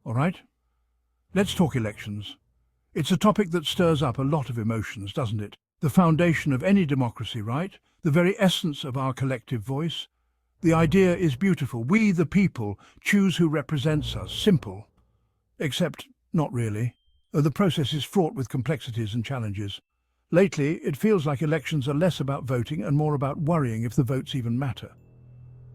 All right? Let's talk elections. It's a topic that stirs up a lot of emotions, doesn't it? The foundation of any democracy, right? The very essence of our collective voice. The idea is beautiful. We, the people, choose who represents us. Simple. Except, not really. The process is fraught with complexities and challenges. Lately, it feels like elections are less about voting and more about worrying if the votes even matter.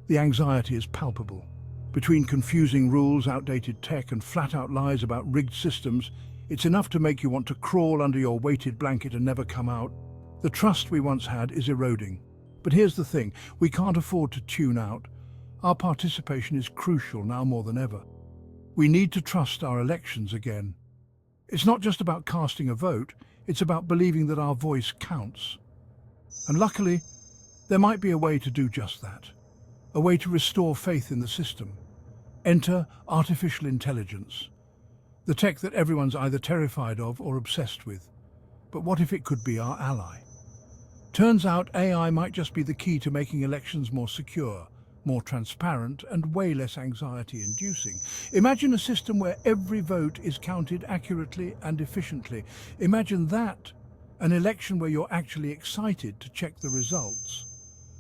The anxiety is palpable. Between confusing rules, outdated tech, and flat-out lies about rigged systems, it's enough to make you want to crawl under your weighted blanket and never come out. The trust we once had is eroding. But here's the thing, we can't afford to tune out. Our participation is crucial now more than ever. We need to trust our elections again. It's not just about casting a vote, it's about believing that our voice counts. And luckily, there might be a way to do just that. A way to restore faith in the system. Enter artificial intelligence. The tech that everyone's either terrified of or obsessed with. But what if it could be our ally? Turns out AI might just be the key to making elections more secure, more transparent, and way less anxiety-inducing. Imagine a system where every vote is counted accurately and efficiently. Imagine that, an election where you're actually excited to check the results.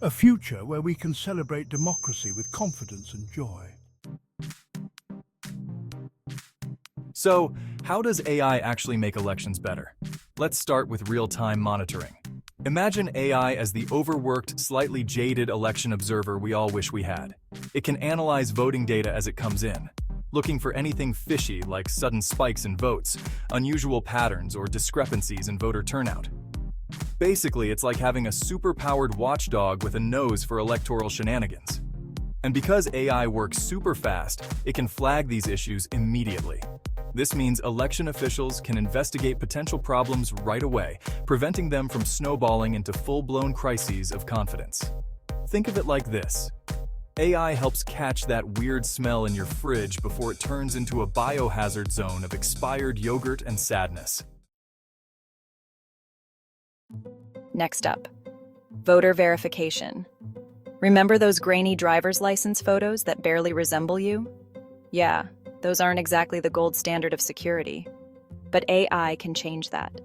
A future where we can celebrate democracy with confidence and joy. So, how does AI actually make elections better? Let's start with real-time monitoring. Imagine AI as the overworked, slightly jaded election observer we all wish we had. It can analyze voting data as it comes in, looking for anything fishy like sudden spikes in votes, unusual patterns, or discrepancies in voter turnout. Basically, it's like having a super-powered watchdog with a nose for electoral shenanigans. And because AI works super fast, it can flag these issues immediately. This means election officials can investigate potential problems right away, preventing them from snowballing into full-blown crises of confidence. Think of it like this. AI helps catch that weird smell in your fridge before it turns into a biohazard zone of expired yogurt and sadness. Next up, voter verification. Remember those grainy driver's license photos that barely resemble you? Yeah, those aren't exactly the gold standard of security. But AI can change that.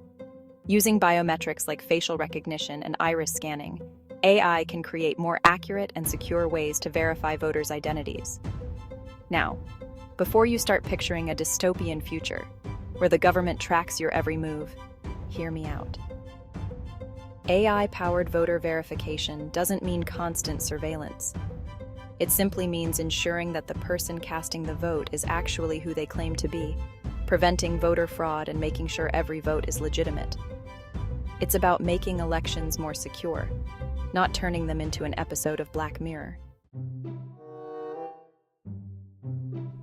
Using biometrics like facial recognition and iris scanning, AI can create more accurate and secure ways to verify voters' identities. Now, before you start picturing a dystopian future, where the government tracks your every move, hear me out. AI-powered voter verification doesn't mean constant surveillance. It simply means ensuring that the person casting the vote is actually who they claim to be, preventing voter fraud and making sure every vote is legitimate. It's about making elections more secure, not turning them into an episode of Black Mirror.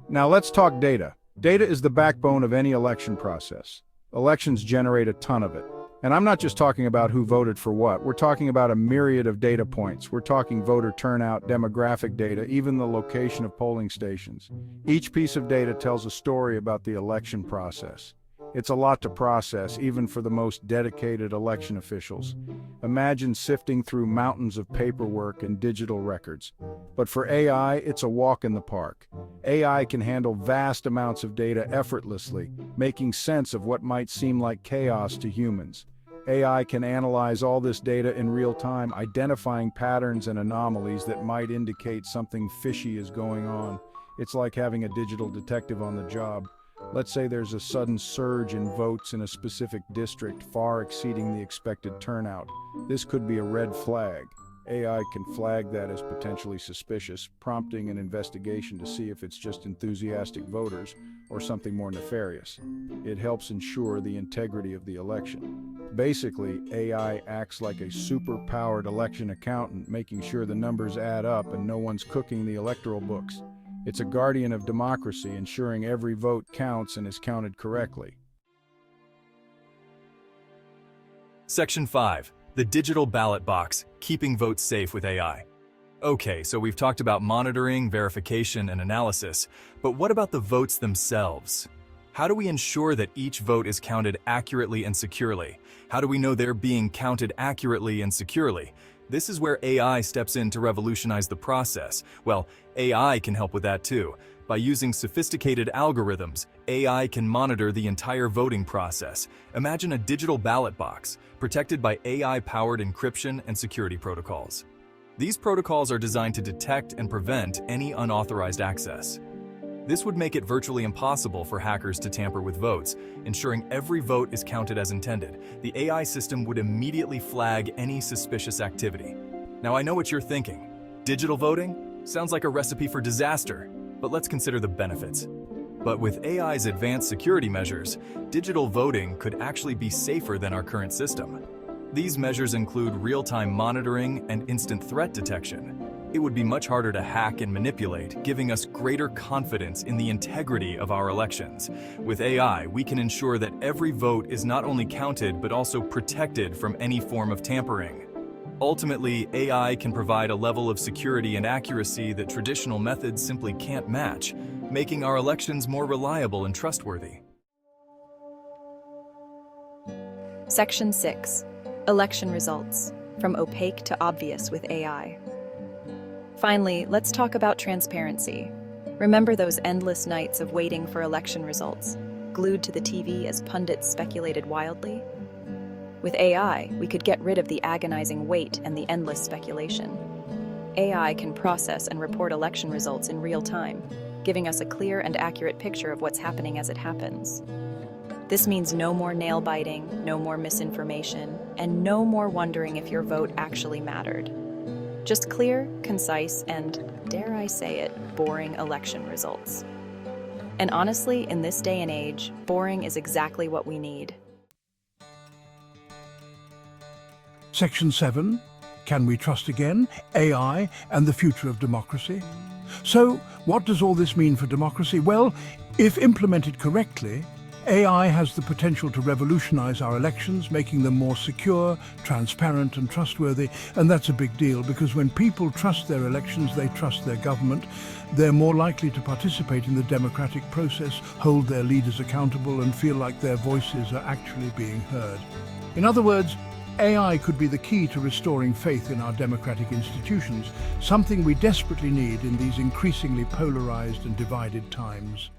Now let's talk data. Data is the backbone of any election process. Elections generate a ton of it. And I'm not just talking about who voted for what. We're talking about a myriad of data points. We're talking voter turnout, demographic data, even the location of polling stations. Each piece of data tells a story about the election process. It's a lot to process, even for the most dedicated election officials. Imagine sifting through mountains of paperwork and digital records. But for AI, it's a walk in the park. AI can handle vast amounts of data effortlessly, making sense of what might seem like chaos to humans. AI can analyze all this data in real time, identifying patterns and anomalies that might indicate something fishy is going on. It's like having a digital detective on the job. Let's say there's a sudden surge in votes in a specific district, far exceeding the expected turnout. This could be a red flag. AI can flag that as potentially suspicious, prompting an investigation to see if it's just enthusiastic voters or something more nefarious. It helps ensure the integrity of the election. Basically, AI acts like a super-powered election accountant, making sure the numbers add up and no one's cooking the electoral books. It's a guardian of democracy, ensuring every vote counts and is counted correctly. Section 5. The digital ballot box, keeping votes safe with AI. Okay, so we've talked about monitoring, verification, and analysis, but what about the votes themselves? How do we ensure that each vote is counted accurately and securely? How do we know they're being counted accurately and securely? This is where AI steps in to revolutionize the process. Well, AI can help with that too. By using sophisticated algorithms, AI can monitor the entire voting process. Imagine a digital ballot box, protected by AI-powered encryption and security protocols. These protocols are designed to detect and prevent any unauthorized access. This would make it virtually impossible for hackers to tamper with votes, ensuring every vote is counted as intended. The AI system would immediately flag any suspicious activity. Now I know what you're thinking. Digital voting? Sounds like a recipe for disaster, but let's consider the benefits. But with AI's advanced security measures, digital voting could actually be safer than our current system. These measures include real-time monitoring and instant threat detection. It would be much harder to hack and manipulate, giving us greater confidence in the integrity of our elections. With AI, we can ensure that every vote is not only counted but also protected from any form of tampering. Ultimately, AI can provide a level of security and accuracy that traditional methods simply can't match, making our elections more reliable and trustworthy. Section 6. Election results, from opaque to obvious with AI. Finally, let's talk about transparency. Remember those endless nights of waiting for election results, glued to the TV as pundits speculated wildly? With AI, we could get rid of the agonizing wait and the endless speculation. AI can process and report election results in real time, giving us a clear and accurate picture of what's happening as it happens. This means no more nail-biting, no more misinformation, and no more wondering if your vote actually mattered. Just clear, concise, and, dare I say it, boring election results. And honestly, in this day and age, boring is exactly what we need. Section 7. Can we trust again? AI and the future of democracy. So, what does all this mean for democracy? Well, if implemented correctly, AI has the potential to revolutionize our elections, making them more secure, transparent and trustworthy. And that's a big deal because when people trust their elections, they trust their government. They're more likely to participate in the democratic process, hold their leaders accountable and feel like their voices are actually being heard. In other words, AI could be the key to restoring faith in our democratic institutions, something we desperately need in these increasingly polarized and divided times.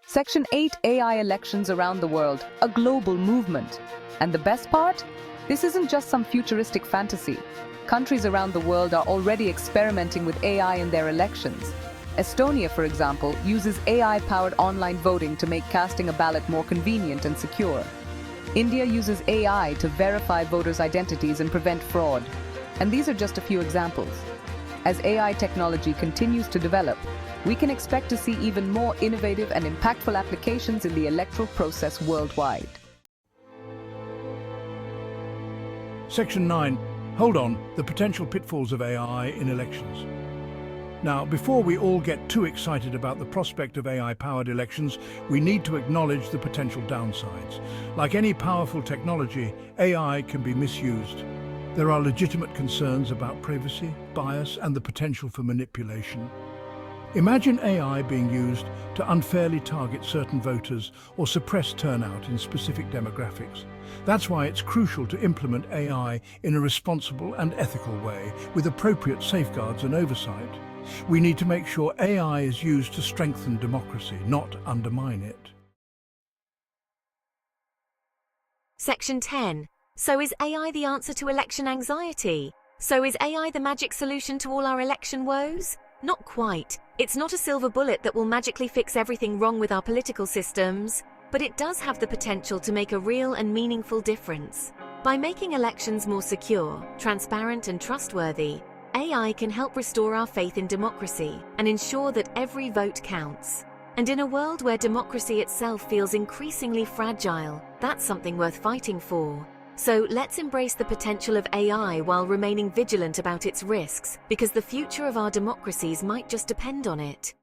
Section 8, AI elections around the world, a global movement. And the best part? This isn't just some futuristic fantasy. Countries around the world are already experimenting with AI in their elections. Estonia, for example, uses AI-powered online voting to make casting a ballot more convenient and secure. India uses AI to verify voters' identities and prevent fraud. And these are just a few examples. As AI technology continues to develop, we can expect to see even more innovative and impactful applications in the electoral process worldwide. Section 9. Hold on, the potential pitfalls of AI in elections. Now, before we all get too excited about the prospect of AI-powered elections, we need to acknowledge the potential downsides. Like any powerful technology, AI can be misused. There are legitimate concerns about privacy, bias, and the potential for manipulation. Imagine AI being used to unfairly target certain voters or suppress turnout in specific demographics. That's why it's crucial to implement AI in a responsible and ethical way, with appropriate safeguards and oversight. We need to make sure AI is used to strengthen democracy, not undermine it. Section 10. So is AI the answer to election anxiety? So is AI the magic solution to all our election woes? Not quite. It's not a silver bullet that will magically fix everything wrong with our political systems, but it does have the potential to make a real and meaningful difference. By making elections more secure, transparent, and trustworthy, AI can help restore our faith in democracy and ensure that every vote counts. And in a world where democracy itself feels increasingly fragile, that's something worth fighting for. So let's embrace the potential of AI while remaining vigilant about its risks, because the future of our democracies might just depend on it.